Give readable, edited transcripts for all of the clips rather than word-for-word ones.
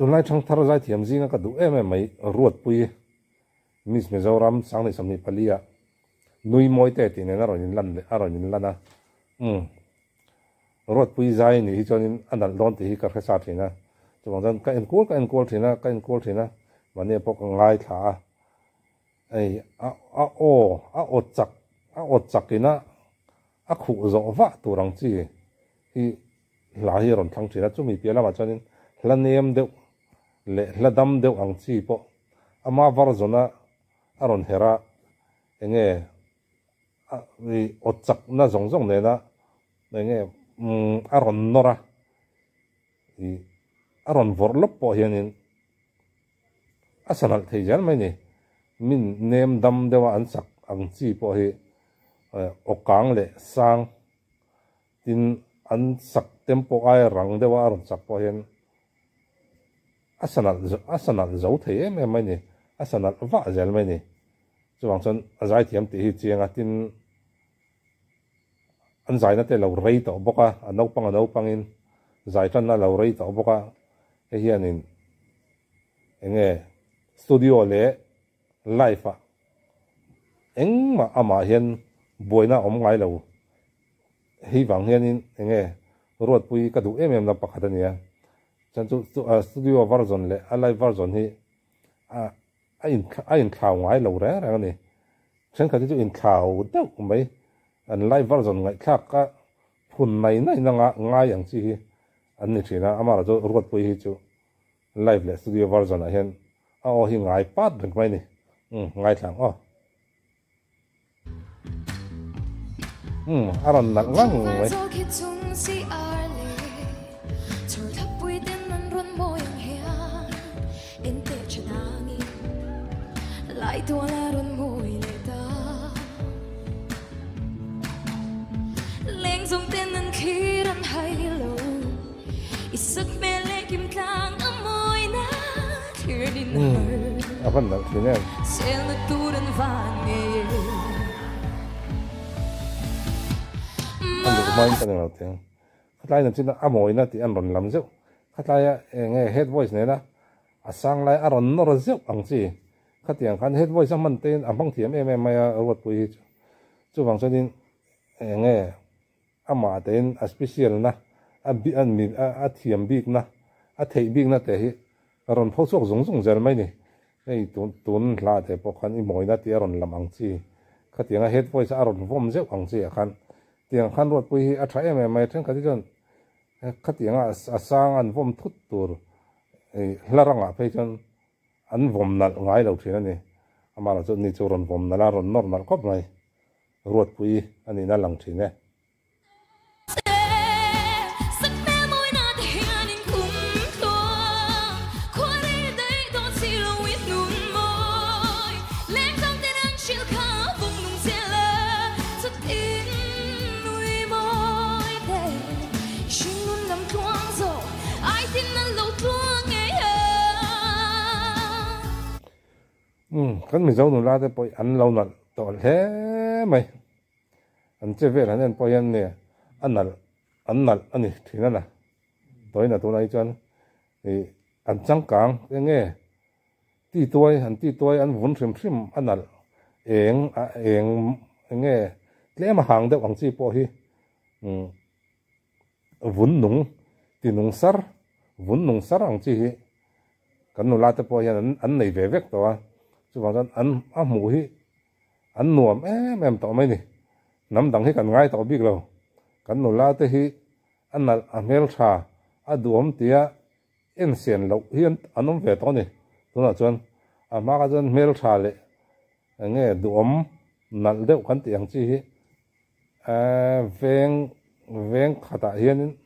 tu lai thang thar zai thiam zinga ka du em mai ruat pui mis Mizoram sang ni samni palia nui moi te ti ne na ronin lan le aronin lana ruat pui zai ni hi chonin anal don ti hi ka khasa thina chuang jan ka en kol thina mane pok ngai tha ai a chak ina a khu zo wa turang chi hi la hi ron thang thina chumi piala ma chonin hlanem deuh le hladam deuh ang chi po ama varzona aron hera enge ri ochak na zong ne na enge aron nora i aron vorlop po hianin asanal theijan mai ni min nem dam dewa an sak ang chi po hi okang le sang tin an sak tempo ai rang dewa aron sak po hian asanal zo thei em mai ni asanal va zel mai ni chuang chon azai thiam ti hi chianga tin an zai na te lo rei to boka anau pangin zai tan na lo rei to boka e hianin enge studio le live a engma ama hian boina om ngai lo hi wang hianin enge ruat pui ka du em na pakhat ania chan chu studio version le a live version hi a in thlau ngai lo re ni chen ka chu in thlau deuh mai an live version ngai thak ka phun nai na ngai ang chi hi an ni thina amara chu ruat pui hi chu live le studio version a hian hi ngai pat reng mai ni ngai thlang aron nal ngang mai lại tua la run môi lệ ta lên dùng tên nên khi răn hay lâu ít sức mê lệ kim cang ở môi na thiệt đi nở apa nak sini sẽ là tu dan vàng nghe anh được main cái nào tiếng khách lại nên chỉ là amoi na thì anh còn làm rượu khách lại nghe head voice này na sang lại anh nó rượu bằng gì khách tiếng khán head voice man tên băng thiểm em mai ruột pui chú vàng cho nên nghe ama tên special na anh mi thiểm big na thầy big na thế ron phô suộc giống giờ mấy nè cái tuần là thế bọc khăn imoi na thì ron làm ăn chi khách tiếng head voice ron vom rượu ăn chi khăn tiếng khăn ruột pui thay em mai trên cái gì khách tiếng sang anh vom thút tur la răng à phải chân an vom nal ngai lo thina ni amara chu ni chu ron vom nala ron normal kop mai ruat pui ani na lang thine kan mi zo nu la te poi an lo nal to he mai an che ve ran poi an ne an nal ani thina la toina to nai chan an chang kang nge ti toy an vun thrim an nal eng nge tle ma hang de wang chi po hi vun nung ti nung sar ang chi hi kan nu la te poi an nei ve vek to chú bảo anh mù hi anh nuông em tao mấy nè nắm đằng hi cần ngay tao biết đâu cần nô la te hi anh là mel cha đuông tia em xiên lộc hiên anh ông về tao nè tôi nói chuyện mà cái chân mel cha lệ nghe đuông nặn đeo khăn tiếng chi hi ven khát hiên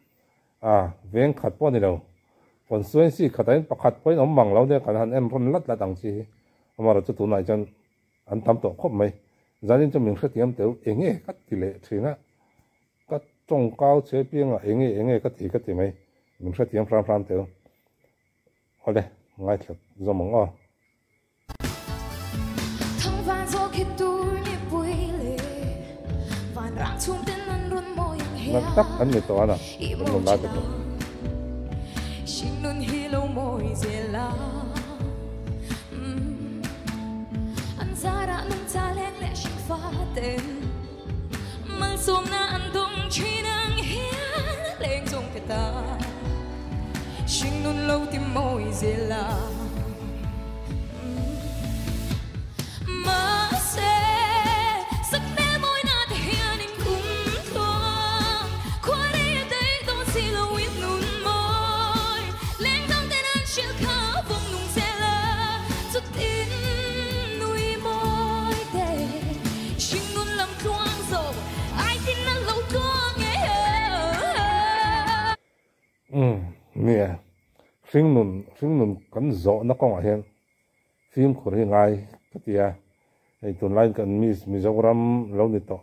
ven khát bao nhiêu đâu còn xuyên si khát hiên bắt khát bao nhiêu măng lâu đấy cần em run lát là đằng chi amara chu tu nai chan an tam to khop mai zanin chu ming khatiam teu enge kat tile thina kat tong kau che pianga enge kat ti mai ming khatiam fram teu hole ngai thap zomong thong van zo khi tu ni pui le van rang chung ten nan run moi he nak tak an ni to ana nun la te shin nun hi lo moi je sinh luôn lâu tìm môi dễ là mà sẽ sắc mê môi na thể hiện em cũng thoáng qua đây ở đây tôi chỉ là biết nụ môi lên trong tên anh chưa khá vùng nung sẽ là chút tin nuôi môi để sinh luôn làm thoáng dầu ai tin anh lâu thoáng nghe nè phim nun kan zo na ko hian phim khur hi ngai katia ei tun line kan Mizoram lo ni to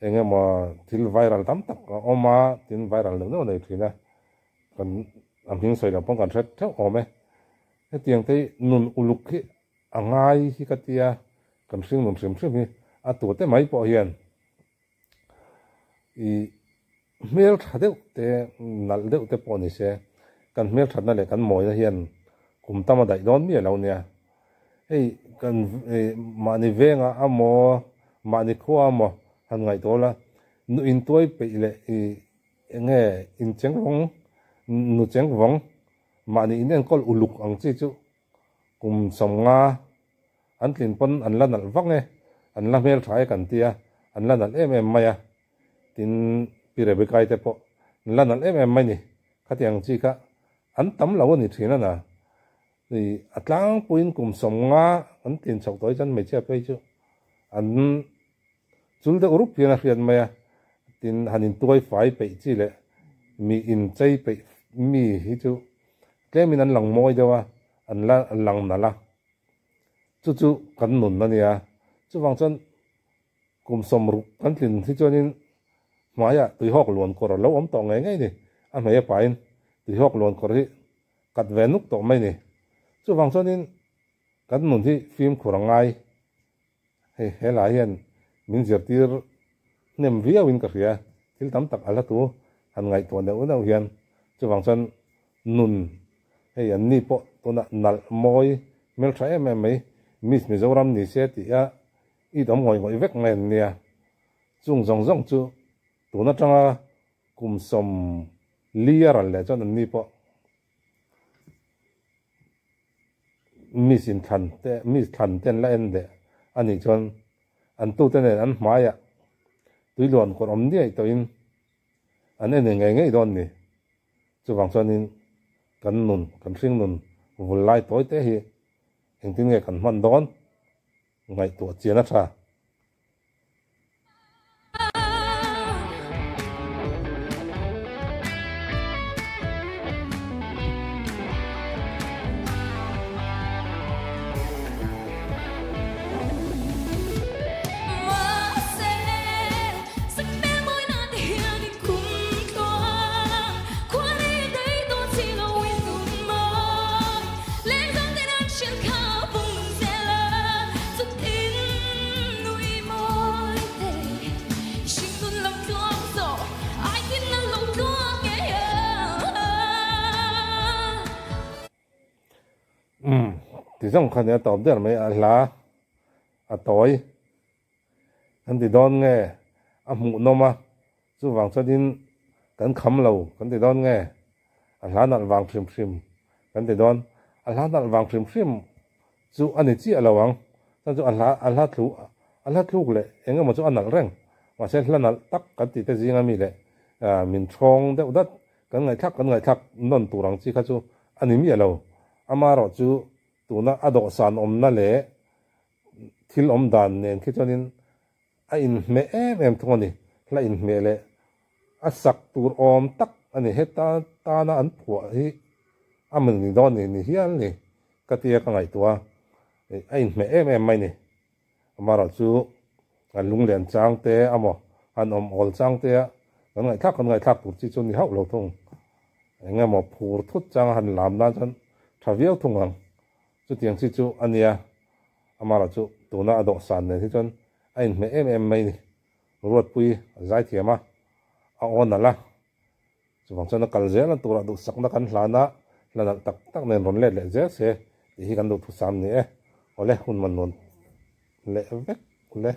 enge ma til viral tam tak oma tin viral no nei thina kan am hing soi la pong kan thret thau ome he tiang te nun uluk hi angai hi katia kan phim nun sim hi a tu te mai po hian i mel thadeu te nal deu te po ni se kan mel thadna le kan moi na hian kum tama dai don mi lo nia ei kan mani venga amo mani kho amo han ngai tola nu in toy pe le nge in cheng rong nu cheng wong mani in en kol uluk ang chi chu kum som nga an tlin pon an la nal wang e an la mel thai kan tia an la nal em maya tin pire be kai te po la nal em mai ni khatiang chi ka an tam lo ni thina na ni atlang puin kum som nga an tin chok toy chan me che pe chu an chul de urup pian rian maya tin hanin tuai fai pe chi le mi in chei pe mi hi chu klemin an lang moi dewa an lang na la chu kan nun na nia chu wang chan kum som ru kan tin hi chonin maya tui hok luon kor lo om to ngai ngai ni a me pain tui hok luon kor hi kat venuk to mai ni chu wang chonin kan nun hi film khurangai he la hian min zir tir nem via win ka ria til tam tak ala tu han ngai to ne una hian chu wang chon nun he an ni po to na nal moi mel thai em mai mis Mizoram ni se ti a i dom ngoi vek ngen nia chung zong chu tu na changa kum som liar le chon ni po misin than ten la en de ani chon an tu ten an hmaya tui lon kor om ni to in an en ngai don ni chu wang chonin kan sing nun vulai toy te hi engtin nge kan man don ngai to chiana tha thì trong khăn nhà tóm được mấy lá tối anh thì đón nghe mụ nó mà chú vàng cho đến cắn khăm lầu cắn thì đón nghe lá nặn vàng phim phim cắn thì đón lá nặn vàng phim phim chú anh ấy chỉ là vàng cho chú anh lá thú lệ anh mà chú anh nặn reng mà sẽ là nặn tắc cắn thì cái gì ngay mi lệ mình trông đeo đất cắn ngày thắc non tủ răng chỉ cái chú anh ấy mi lầu ama rồi chú tu na ado san om na le thil om dan nen khi chonin a in me em thoni la in me le a sak tur om tak ani heta ta na an phua hi amun ni don ni hian ni katia ka ngai tua a in me em mai ni amara chu an lung len chang te amo an om ol chang te kan ngai thak tur chi chun ni hau lo thong enga mo phur thut chang han lam na chan thaviau thung ang chu tiang chi chu ania amara chu tuna ado san ne chon ain me em mai ni ruat pui zai thiama a on la chu wang chana kal zela tura du sakna kan hlana lana tak nen ron le je se hi kan du thu sam ni ole hun man non le vek le